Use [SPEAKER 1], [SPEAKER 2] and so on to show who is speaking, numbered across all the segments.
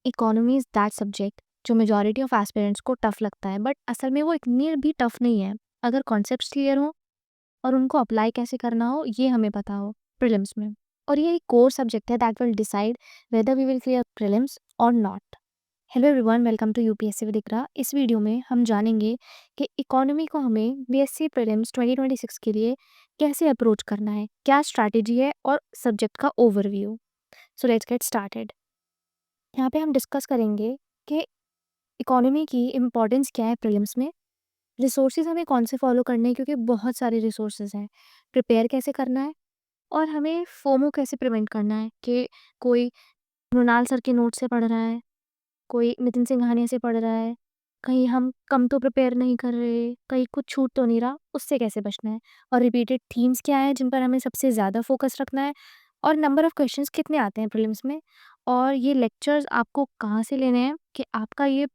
[SPEAKER 1] Economy is that subject जो majority of aspirants को tough लगता है, बट असल में वो इतनी भी टफ नहीं है अगर कॉन्सेप्ट्स क्लियर हो और उनको अप्लाई कैसे करना हो ये हमें पता हो प्रीलिम्स में। और ये एक कोर सब्जेक्ट है that will decide whether we will clear prelims और not. Hello everyone, welcome to UPSC with Iqra. इस वीडियो में हम जानेंगे कि इकोनॉमी को हमें बीएससी प्रीलिम्स 2026 के लिए कैसे अप्रोच करना है, क्या स्ट्रैटेजी है और सब्जेक्ट का overview. So let's get started. यहाँ पे हम डिस्कस करेंगे कि इकोनॉमी की इम्पोर्टेंस क्या है प्रीलिम्स में, रिसोर्सेज हमें कौन से फॉलो करने हैं क्योंकि बहुत सारे रिसोर्सेज हैं, प्रिपेयर कैसे करना है और हमें फोमो कैसे प्रिवेंट करना है कि कोई मृणाल सर के नोट से पढ़ रहा है, कोई नितिन सिंघानिया से पढ़ रहा है, कहीं हम कम तो प्रिपेयर नहीं कर रहे, कहीं कुछ छूट तो नहीं रहा, उससे कैसे बचना है। और रिपीटेड थीम्स क्या है जिन पर हमें सबसे ज़्यादा फोकस रखना है, और नंबर ऑफ़ क्वेश्चंस कितने आते हैं प्रीलिम्स में, और ये लेक्चर्स आपको कहाँ से लेने हैं कि आपका ये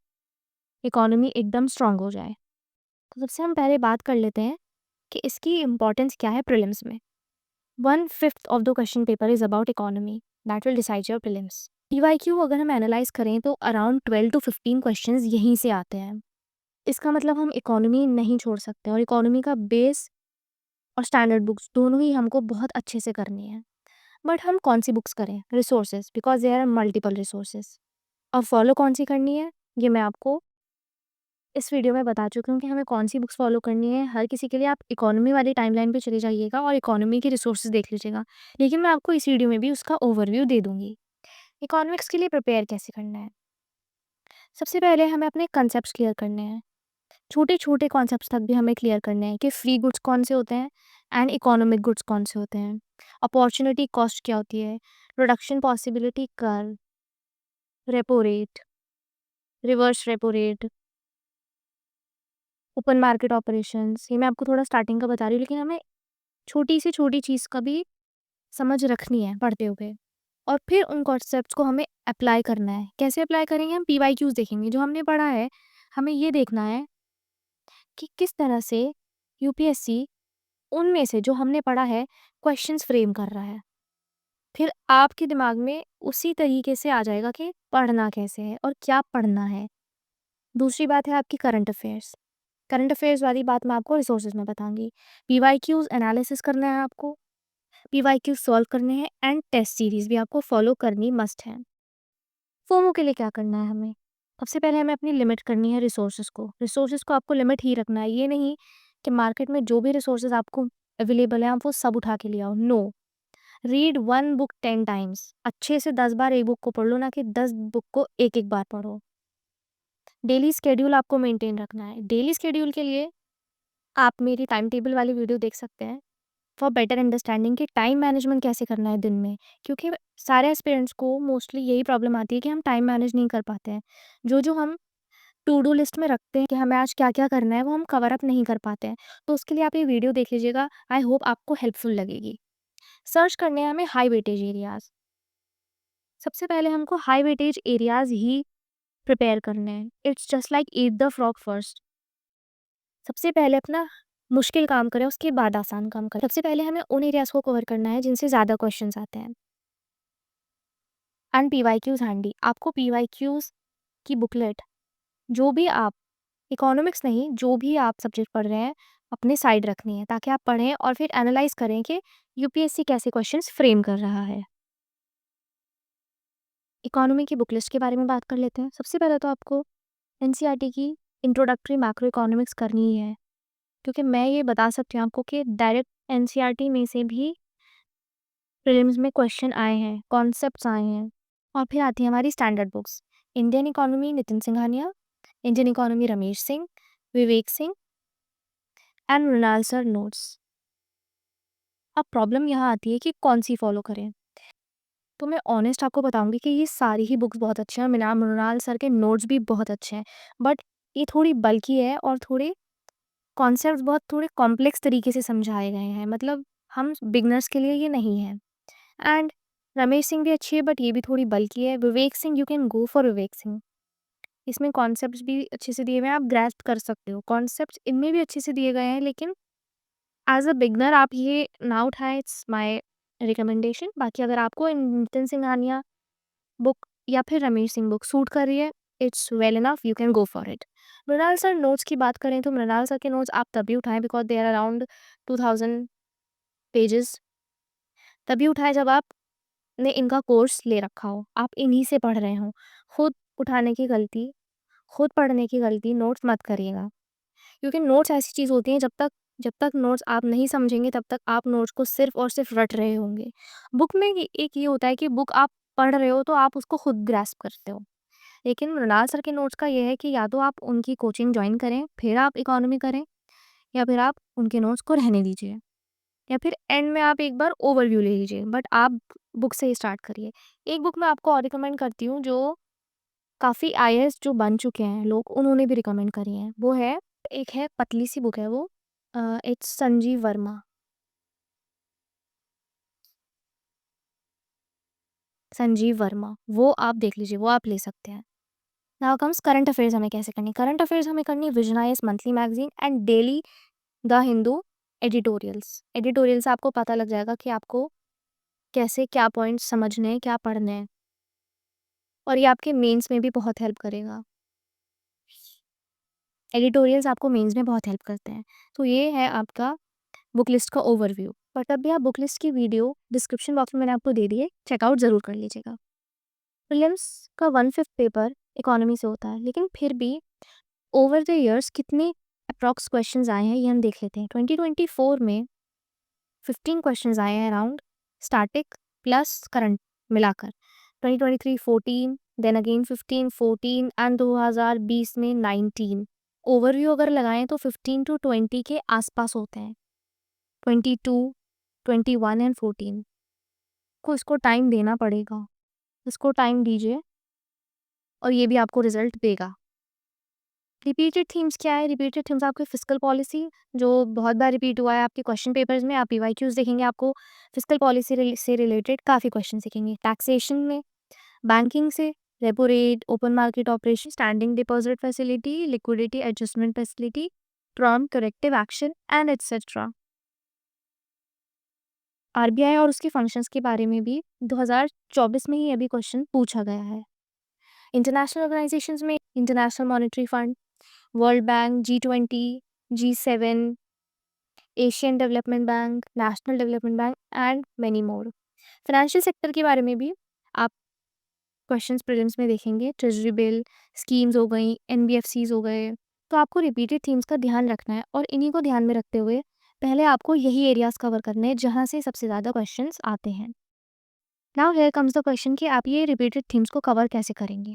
[SPEAKER 1] इकोनॉमी एकदम स्ट्रांग हो जाए। तो सबसे हम पहले बात कर लेते हैं कि इसकी इम्पोर्टेंस क्या है प्रीलिम्स में। 1/5 of the question paper is about economy that will decide your prelims. PYQ अगर हम एनालाइज करें तो अराउंड 12 to 15 क्वेश्चंस यहीं से आते हैं। इसका मतलब हम इकोनॉमी नहीं छोड़ सकते और इकोनॉमी का बेस और स्टैंडर्ड बुक्स दोनों ही हमको बहुत अच्छे से करनी है। बट हम कौन सी बुक्स करें, resources, because there are multiple resources. अब फॉलो कौन सी करनी है ये मैं आपको इस वीडियो में बता चुकी हूँ कि हमें कौन सी बुक्स फॉलो करनी है हर किसी के लिए। आप इकोनॉमी वाली टाइमलाइन पे चले जाइएगा और इकोनॉमी के रिसोर्सेज देख लीजिएगा, लेकिन मैं आपको इस वीडियो में भी उसका ओवरव्यू दे दूंगी। इकोनॉमिक्स के लिए प्रिपेयर कैसे करना है, सबसे पहले हमें अपने कंसेप्ट क्लियर करने हैं। छोटे छोटे कॉन्सेप्ट्स तक भी हमें क्लियर करने हैं कि फ्री गुड्स कौन से होते हैं एंड इकोनॉमिक गुड्स कौन से होते हैं, अपॉर्चुनिटी कॉस्ट क्या होती है, production possibility curve, repo rate, reverse repo rate, open market operations. ये मैं आपको थोड़ा स्टार्टिंग का बता रही हूँ, लेकिन हमें छोटी से छोटी चीज़ का भी समझ रखनी है पढ़ते हुए। और फिर उन कॉन्सेप्ट्स को हमें अप्लाई करना है। कैसे अप्लाई करेंगे, हम पीवाईक्यूज देखेंगे जो हमने पढ़ा है। हमें ये देखना है कि किस तरह से यूपीएससी उनमें से जो हमने पढ़ा है क्वेश्चंस फ्रेम कर रहा है। फिर आपके दिमाग में उसी तरीके से आ जाएगा कि पढ़ना कैसे है और क्या पढ़ना है। दूसरी बात है आपकी करंट अफेयर्स। करंट अफेयर्स वाली बात मैं आपको रिसोर्सेज में बताऊंगी। पीवाईक्यूज एनालिसिस करना है आपको, पीवाईक्यूज सॉल्व करने हैं एंड टेस्ट सीरीज भी आपको फॉलो करनी मस्ट है। फोमो के लिए क्या करना है हमें, सबसे पहले हमें अपनी लिमिट करनी है रिसोर्सेज को आपको लिमिट ही रखना है। ये नहीं कि मार्केट में जो भी रिसोर्सेज आपको अवेलेबल है आप वो सब उठा के ले आओ। No, read one book 10 times. अच्छे से 10 बार एक बुक को पढ़ लो, ना कि 10 बुक को एक एक बार पढ़ो। डेली स्केड्यूल आपको मेंटेन रखना है। डेली स्केड्यूल के लिए आप मेरी टाइम टेबल वाली वीडियो देख सकते हैं फॉर बेटर अंडरस्टैंडिंग कि टाइम मैनेजमेंट कैसे करना है दिन में, क्योंकि सारे एस्पिरेंट्स को मोस्टली यही प्रॉब्लम आती है कि हम टाइम मैनेज नहीं कर पाते हैं। जो जो हम टू डू लिस्ट में रखते हैं कि हमें आज क्या क्या करना है वो हम कवर अप नहीं कर पाते हैं। तो उसके लिए आप ये वीडियो देख लीजिएगा, आई होप आपको हेल्पफुल लगेगी। सर्च करने हैं हमें हाई वेटेज एरियाज। सबसे पहले हमको हाई वेटेज एरियाज ही प्रिपेयर करने हैं। It's just like eat the frog first. सबसे पहले अपना मुश्किल काम करें, उसके बाद आसान काम करें। सबसे पहले हमें उन एरियाज को कवर करना है जिनसे ज़्यादा क्वेश्चंस आते हैं। And PYQs handy. आपको पीवाईक्यूज की बुकलेट, जो भी आप इकोनॉमिक्स नहीं, जो भी आप सब्जेक्ट पढ़ रहे हैं, अपने साइड रखनी है ताकि आप पढ़ें और फिर एनालाइज करें कि यूपीएससी कैसे क्वेश्चंस फ्रेम कर रहा है। इकोनॉमी की बुक लिस्ट के बारे में बात कर लेते हैं। सबसे पहले तो आपको एनसीईआरटी की इंट्रोडक्टरी मैक्रो इकोनॉमिक्स करनी ही है, क्योंकि मैं ये बता सकती हूँ आपको कि डायरेक्ट एनसीईआरटी में से भी प्रीलिम्स में क्वेश्चन आए हैं, कॉन्सेप्ट्स आए हैं। और फिर आती है हमारी standard books. Indian economy Nitin Singhania, Indian economy Ramesh Singh, Vivek Singh and Mrinal sir notes. अब प्रॉब्लम यहाँ आती है कि कौन सी फॉलो करें। तो मैं ऑनेस्ट आपको बताऊंगी कि ये सारी ही बुक्स बहुत अच्छी हैं, मृणाल सर के नोट्स भी बहुत अच्छे हैं, बट ये थोड़ी बल्की है और थोड़े कॉन्सेप्ट्स बहुत थोड़े कॉम्प्लेक्स तरीके से समझाए गए हैं। मतलब हम बिगनर्स के लिए ये नहीं है। एंड रमेश सिंह भी अच्छी है, बट ये भी थोड़ी बल्की है। Vivek Singh, you can go for Vivek Singh. इसमें कॉन्सेप्ट्स भी अच्छे से दिए हुए हैं, आप ग्रैस्प कर सकते हो। कॉन्सेप्ट्स इनमें भी अच्छे से दिए गए हैं, लेकिन एज अ बिगनर आप ये ना उठाएं, इट्स माय रिकमेंडेशन। बाकी अगर आपको नितिन सिंघानिया बुक या फिर रमेश सिंह बुक सूट कर रही है, it's well enough, you can go for it. Mrinal sir notes की बात करें तो मृणाल सर के नोट्स आप तभी उठाएं because they are around 2000 pages. तभी उठाएं जब आपने इनका कोर्स ले रखा हो, आप इन्हीं से पढ़ रहे हो। खुद उठाने की गलती, खुद पढ़ने की गलती नोट्स मत करिएगा, क्योंकि नोट्स ऐसी चीज़ होती है जब तक नोट्स आप नहीं समझेंगे तब तक आप नोट्स को सिर्फ और सिर्फ रट रहे होंगे। बुक में एक ये होता है कि बुक आप पढ़ रहे हो तो आप उसको खुद ग्रैस्प करते हो, लेकिन मृणाल सर के नोट्स का ये है कि या तो आप उनकी कोचिंग ज्वाइन करें फिर आप इकोनॉमी करें, या फिर आप उनके नोट्स को रहने दीजिए, या फिर एंड में आप एक बार ओवरव्यू ले लीजिए, बट आप बुक से ही स्टार्ट करिए। एक बुक मैं आपको और रिकमेंड करती हूँ जो काफ़ी आईएएस जो बन चुके हैं लोग, उन्होंने भी रिकमेंड करी है। वो है, एक है पतली सी बुक है वो, इट्स संजीव वर्मा। संजीव वर्मा, वो आप देख लीजिए, वो आप ले सकते हैं। नाउ कम्स करंट अफेयर्स हमें कैसे करनी है। करंट अफेयर्स हमें करनी है vision IAS monthly magazine and daily the Hindu editorials. Editorial से आपको पता लग जाएगा कि आपको कैसे क्या पॉइंट्स समझने हैं, क्या पढ़ने हैं, और ये आपके मेंस में भी बहुत हेल्प करेगा। एडिटोरियल्स आपको मेंस में बहुत हेल्प करते हैं। तो ये है आपका बुक लिस्ट का ओवरव्यू। पर तब भी आप बुक लिस्ट की वीडियो डिस्क्रिप्शन बॉक्स में मैंने आपको दे दी है, चेकआउट ज़रूर कर लीजिएगा। प्रीलिम्स का 1/5 पेपर इकोनॉमी से होता है, लेकिन फिर भी ओवर द इयर्स कितने अप्रॉक्स क्वेश्चंस आए हैं ये हम देख लेते हैं। 2024 में 15 क्वेश्चंस आए हैं अराउंड, स्टैटिक प्लस करंट मिलाकर। 2023 14, देन अगेन 15, 14 एंड 2020 में 19। ओवरव्यू अगर लगाएं तो 15 to 20 के आसपास होते हैं। 22, 21 एंड 14 को इसको टाइम देना पड़ेगा, इसको टाइम दीजिए और ये भी आपको रिजल्ट देगा। रिपीटेड थीम्स क्या है? रिपीटेड थीम्स आपकी फिस्कल पॉलिसी, जो बहुत बार रिपीट हुआ है आपके क्वेश्चन पेपर्स में। आप पीवाईक्यूज देखेंगे, आपको फिस्कल पॉलिसी से रिलेटेड काफ़ी क्वेश्चन दिखेंगे। टैक्सेशन में, बैंकिंग से, repo rate, open market operation, standing deposit facility, liquidity adjustment facility, prompt corrective action and etcetera. RBI और उसके फंक्शंस के बारे में भी 2024 में ही अभी क्वेश्चन पूछा गया है। इंटरनेशनल ऑर्गेनाइजेशंस में international monetary fund, world bank, G20, G7, Asian development bank, national development bank and many more. Financial sector के बारे में भी आप क्वेश्चंस प्रीलिम्स में देखेंगे। ट्रेजरी बिल, स्कीम्स हो गई, एनबीएफसीज हो गए। तो आपको रिपीटेड थीम्स का ध्यान रखना है और इन्हीं को ध्यान में रखते हुए पहले आपको यही एरियाज कवर करने हैं जहाँ से सबसे ज़्यादा क्वेश्चंस आते हैं। Now here comes the question कि आप ये रिपीटेड थीम्स को कवर कैसे करेंगे।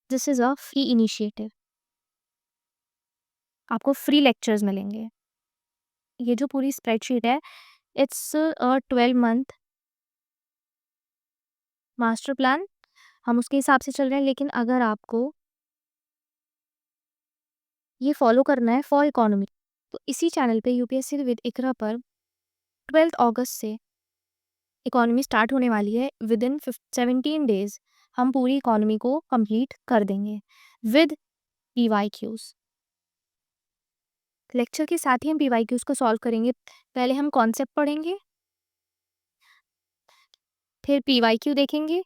[SPEAKER 1] This is a free initiative, आपको फ्री लेक्चर्स मिलेंगे। ये जो पूरी स्प्रेडशीट है, it's a 12 month master plan, हम उसके हिसाब से चल रहे हैं। लेकिन अगर आपको ये फॉलो करना है फॉर इकोनॉमी, तो इसी चैनल पे यूपीएससी विद इकरा पर 12 अगस्त से इकोनॉमी स्टार्ट होने वाली है। विद इन 17 डेज हम पूरी इकोनॉमी को कंप्लीट कर देंगे विद पीवाईक्यूज। लेक्चर के साथ ही हम पीवाईक्यूज को सॉल्व करेंगे। पहले हम कॉन्सेप्ट पढ़ेंगे, फिर पीवाईक्यू देखेंगे,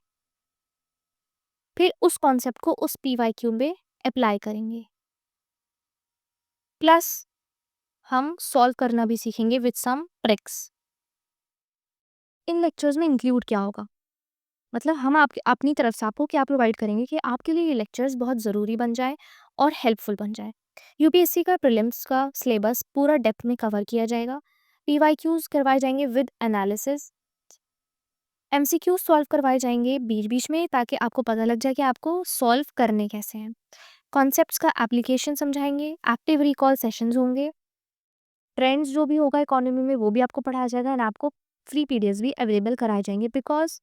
[SPEAKER 1] फिर उस कॉन्सेप्ट को उस पीवाईक्यू में अप्लाई करेंगे, प्लस हम सॉल्व करना भी सीखेंगे विद सम ट्रिक्स। इन लेक्चर्स में इंक्लूड क्या होगा, मतलब हम आपके अपनी तरफ से आपको क्या प्रोवाइड करेंगे कि आपके लिए ये लेक्चर्स बहुत ज़रूरी बन जाए और हेल्पफुल बन जाए। यूपीएससी का प्रीलिम्स का सिलेबस पूरा डेप्थ में कवर किया जाएगा। पीवाईक्यूज करवाए जाएंगे विद एनालिसिस, एमसीक्यूज सॉल्व करवाए जाएंगे बीच बीच में ताकि आपको पता लग जाए कि आपको सॉल्व करने कैसे हैं। कॉन्सेप्ट्स का एप्लीकेशन समझाएंगे, एक्टिव रिकॉल सेशंस होंगे, ट्रेंड्स जो भी होगा इकोनॉमी में वो भी आपको पढ़ाया जाएगा एंड आपको फ्री पीडीएफ्स भी अवेलेबल कराए जाएंगे बिकॉज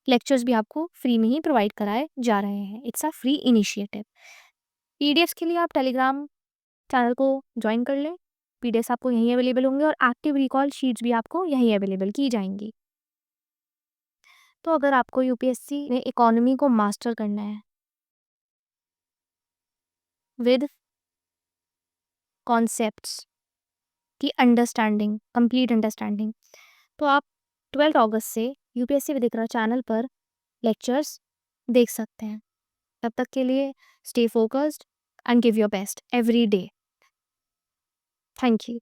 [SPEAKER 1] लेक्चर्स भी आपको फ्री में ही प्रोवाइड कराए जा रहे हैं। It's a free initiative. PDFs के लिए आप टेलीग्राम चैनल को ज्वाइन कर लें, पीडीएफ्स आपको यहीं अवेलेबल होंगे और एक्टिव रिकॉल शीट्स भी आपको यहीं अवेलेबल की जाएंगी। तो अगर आपको यूपीएससी में इकोनॉमी को मास्टर करना है विद कॉन्सेप्ट्स की अंडरस्टैंडिंग, कंप्लीट अंडरस्टैंडिंग, तो आप 12 अगस्त से यूपीएससी विद इकरा चैनल पर लेक्चर्स देख सकते हैं। तब तक के लिए stay focused and give your best every day. Thank you.